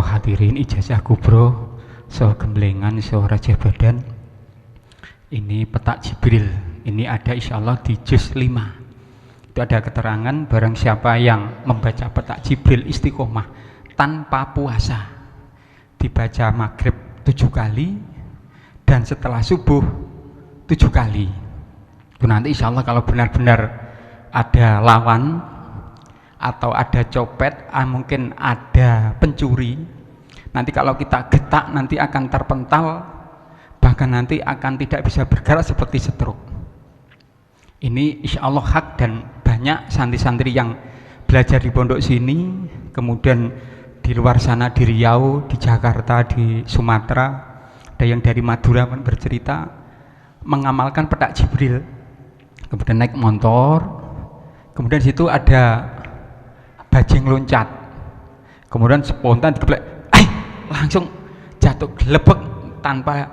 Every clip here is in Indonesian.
para hadirin ijazah kubro, so gemblengan, so raja badan. Ini petak Jibril. Ini ada insyaallah di juz 5. Itu ada keterangan barang siapa yang membaca petak Jibril istiqomah tanpa puasa, dibaca maghrib 7 kali dan setelah subuh 7 kali. Itu nanti insyaallah kalau benar-benar ada lawan atau ada copet, mungkin ada pencuri, nanti kalau kita getak nanti akan terpental, bahkan nanti akan tidak bisa bergerak seperti stroke. Ini insya Allah hak, dan banyak santri-santri yang belajar di pondok sini, kemudian di luar sana di Riau, di Jakarta, di Sumatera, ada yang dari Madura bercerita mengamalkan petak Jibril, kemudian naik motor, kemudian di situ ada bajing loncat, kemudian spontan digeblek, langsung jatuh gelebek tanpa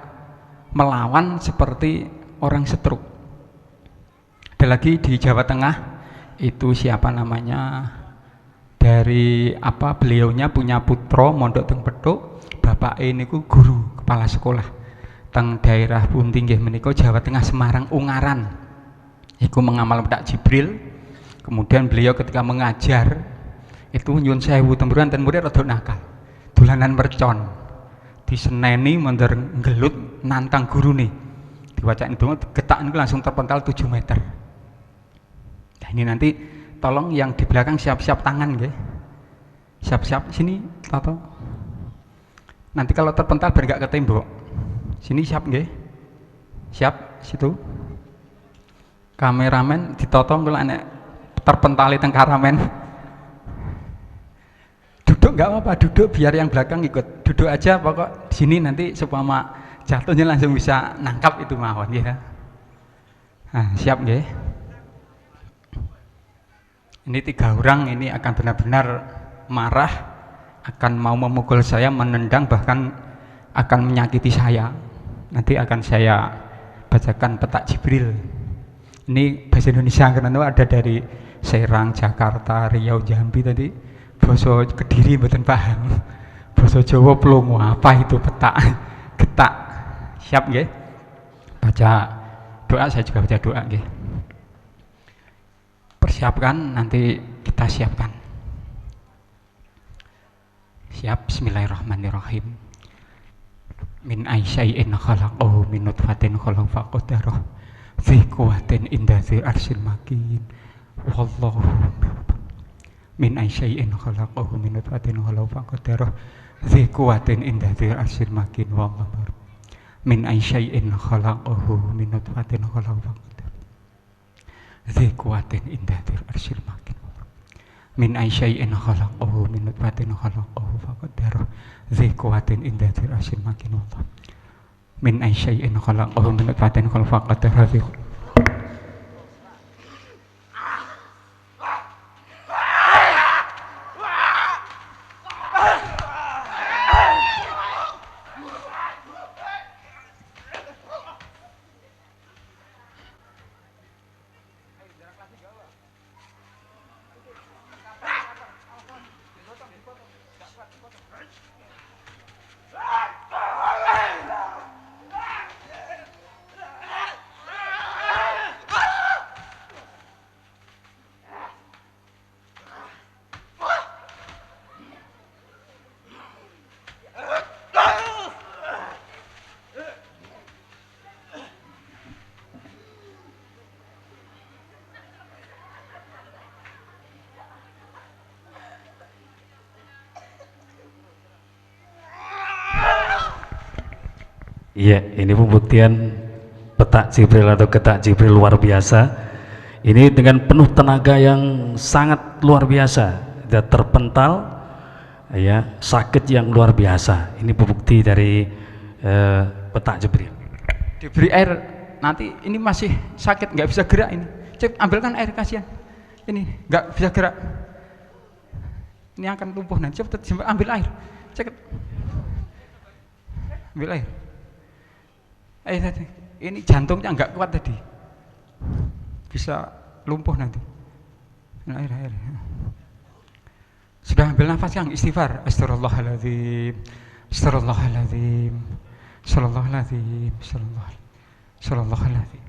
melawan seperti orang stroke. Ada lagi di Jawa Tengah, itu siapa namanya, dari beliaunya punya putra mondok teng Petuk, bapak ini guru kepala sekolah teng daerah pundi nggih menika Jawa Tengah, Semarang Ungaran, iku mengamal petak Jibril. Kemudian beliau ketika mengajar itu nyun sewu temburan ten murid rada nakal, dolanan mercon, diseneni mondar nggelut nantang guru nih, diwacain donga getak niku langsung terpental 7 meter. Nah, ini nanti tolong yang di belakang siap-siap tangan nggih, siap-siap sini Tato, nanti kalau terpental biar gak ketembok, sini siap nggih, siap situ kameramen ditotong kalau anek terpentali teng karamen. Duduk nggak apa-apa, duduk biar yang belakang ikut, duduk aja pokok di sini, nanti supaya jatuhnya langsung bisa nangkap itu mawon ya. Nah, siap nggih. Ini 3 orang ini akan benar-benar marah, akan mau memukul saya, menendang, bahkan akan menyakiti saya. Nanti akan saya bacakan petak Jibril. Ini bahasa Indonesia karena ada dari Serang, Jakarta, Riau, Jambi tadi. Basa Kediri mboten paham. Basa Jawa plongo apa itu petak, getak. Siap nggih? Baca doa, saya juga baca doa nggih. Persiapkan, nanti kita siapkan. Siap, bismillahirrahmanirrahim. Min aisyai'in khalaqahu min nutfatin khalaqaqadarah fi quwwatin inda dzil arsyil makin. Wallahu min aisyai'in khalaqahu min nutfatin khalaqaqadarah fi quwwatin inda dzil arsyil makin. Wallahu min aisyai'in khalaqahu min nutfatin khalaqaqadarah fi quwwatin inda dzil arsyil makin. Min aisyai'in khalaqahu min nutfatin khalaqahu faqadarah fi quwwatin inda dzil arsyil makin. Wallah min aisyai'in khalaqahu min nutfatin khalaqahu faqadarah fi Iya, ini pembuktian petak Jibril atau getak Jibril luar biasa. Ini dengan penuh tenaga yang sangat luar biasa, dan terpental, ya, sakit yang luar biasa. Ini pembukti dari petak Jibril. Diberi air, nanti ini masih sakit, nggak bisa gerak ini. Cek, ambilkan air, kasihan. Ini nggak bisa gerak. Ini akan lumpuh nanti. Cepat, ambil air. Cek, ambil air. Ini jantungnya nggak kuat tadi, bisa lumpuh nanti. Air. Sudah ambil nafas yang istighfar. Astagfirullahaladzim, astagfirullahaladzim, astagfirullahaladzim, astagfirullahaladzim.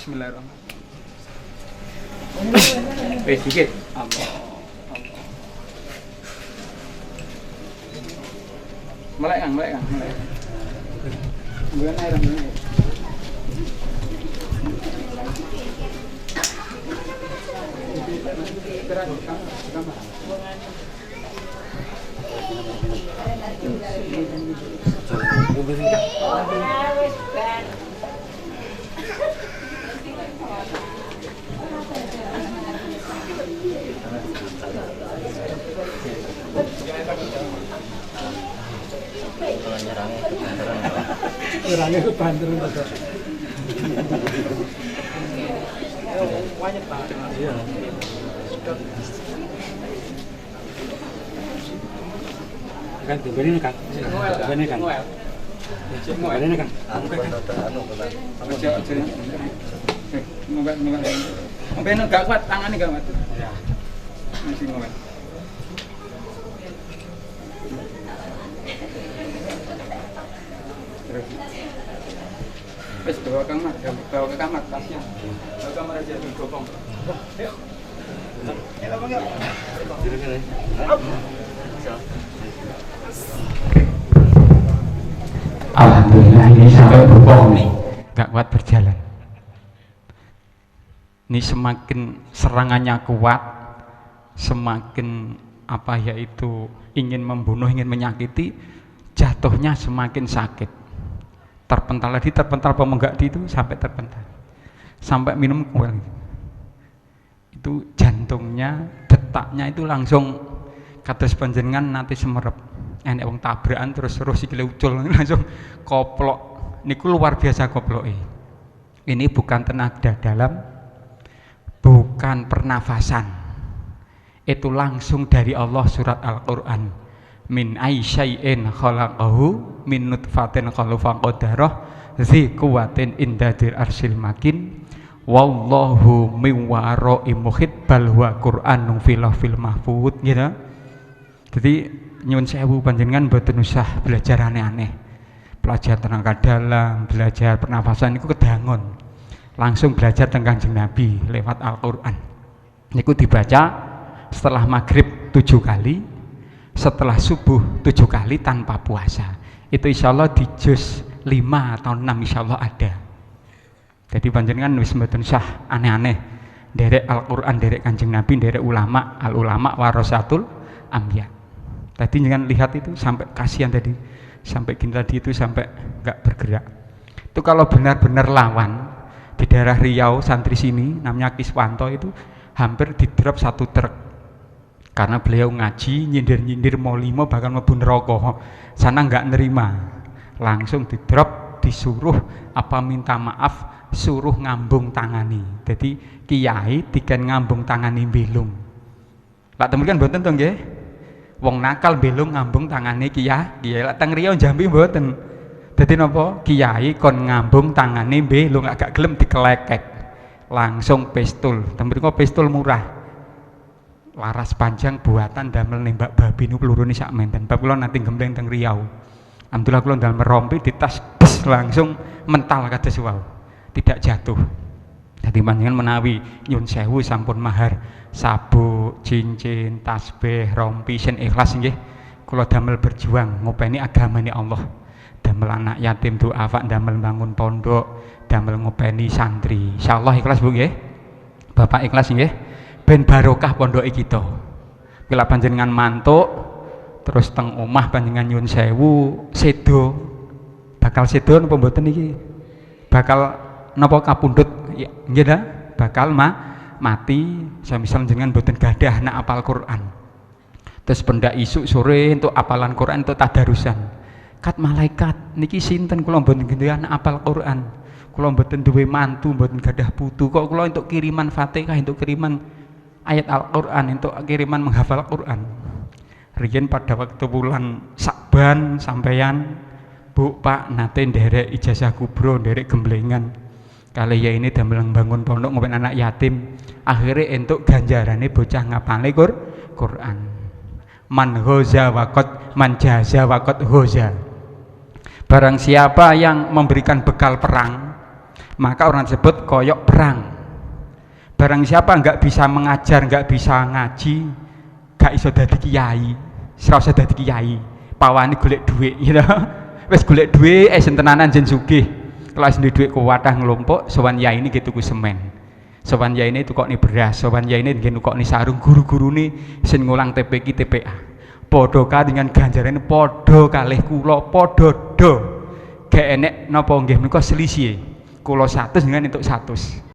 Bismillahirrahmanirrahim. Sedikit. Allah. Mulai Kang. Bukan air. Nyerangnya ke banteran Pak. Banyak Pak. Iya. Kan ini kan. Ini kan. Ini kan. Sampai enggak kuat tangannya enggak kuat. Ya. Masih ngomel. Wes bawa ke kamar tasnya. Bawa ke kamar aja digopong. Yuk. Alhamdulillah ini sampai bopong nih. Gak kuat berjalan. Ini semakin serangannya kuat, semakin apa yaitu ingin membunuh, ingin menyakiti, jatuhnya semakin sakit. Terpental pemenggak itu sampai terpental, sampai minum kuel itu jantungnya, detaknya itu langsung kados panjenengan nanti semerep enek wong tabrakan terus sikile ucul langsung koplok niku luar biasa koploke. Ini bukan tenaga dalam, bukan pernafasan, itu langsung dari Allah. Surat Al-Quran, min aisyai'in khalaqahu min nutfatin khalaqadarah zi kuwatin indadir arsil makin wallahu min wara'i muhit bal huwa qur'anun fil mahfud gitu. Jadi nyuwun sewu panjenengan mboten usah belajar aneh-aneh, belajar tenaga dalam, belajar pernafasan itu kedangon, langsung belajar tentang Kanjeng Nabi lewat Al-Quran. Niku dibaca setelah maghrib 7 kali, setelah subuh 7 kali tanpa puasa. Itu insya Allah di juz 5 atau 6 insya Allah ada. Jadi panjenengan wis mboten usah aneh-aneh, derek Al-Quran, derek Kanjeng Nabi, derek ulama, al-ulama warasatul anbiya. Tadi jangan lihat itu sampai kasihan tadi, sampai gini tadi itu sampai nggak bergerak. Itu kalau benar-benar lawan di daerah Riau santri sini namanya Kiswanto itu hampir didrop 1 truk. Karena beliau ngaji, nyindir-nyindir mau 5 bahkan mau neraka. Sana nggak nerima, langsung didrop, disuruh apa minta maaf, suruh ngambung tangani. Jadi kiai dikan ngambung tangani belung. Lak temen mboten to nggih. Wong nakal belung ngambung tangane kiai lak teng Riau Jambi mboten. Dadi napa? Kiai kon ngambung tangane belung agak gelem dikelekek. Langsung pistol. Temriko pistol murah. Laras panjang buatan damel nembak babi nu pelurune sak menten. Bab kula nanti gembleng teng Riau. Alhamdulillah kula ndal merompi di tas langsung mental kados wau. Tidak jatuh. Jadi panjenengan menawi nyun sewu sampun mahar sabuk, cincin, tasbih, rompi, sen ikhlas nggih. Kula damel berjuang ngopeni agamane Allah. Damel anak yatim duafa, damel bangun pondok, damel ngopeni santri. Insyaallah ikhlas Bu nggih. Bapak ikhlas nggih. Ben barokah pondoke kita. Bila panjenengan mantuk terus teng omah panjenengan nyuwun sewu sedo, bakal sedo napa mboten iki, bakal napa kapundhut ya, nggih ta, bakal mati semisal jenengan mboten gadah anak apal Quran, terus pendak isuk sore untuk apalan Quran untuk tadarusan, kat malaikat niki sinten kula mboten gadah anak apal Quran, kula mboten duwe mantu, mboten gadah putu, kok kula untuk kiriman Fatihah, untuk kiriman ayat Al-Quran, untuk kiriman menghafal Quran. Riyen pada waktu bulan Sakban sampeyan Bu Pak nate nderek ijazah kubro, nderek gemblengan kali ya ini damel bangun pondok ngopen anak yatim, akhirnya entuk ganjarane bocah ngapale Quran. Man hoza wakot man jaza wakot hoza, barang siapa yang memberikan bekal perang maka orang tersebut koyok perang. Barang siapa nggak bisa mengajar, nggak bisa ngaji, gak iso dadi kiai, serasa dadi kiai, pawane golek duit, you know? Wes golek duit, esen tenanan jen sugih. Kalau sendiri duit kuwatah ngelompok, sowan yai ini gitu ku semen, sowan yai ini tukok ni beras, sowan yai ini nggih tukok ni sarung, guru-guru ni sen ngulang TPQ TPA. Podo ka dengan ganjaran podo kalih kula, podo do. Gak enek napa nggih menika selisih. Kula 100 dengan entuk 100.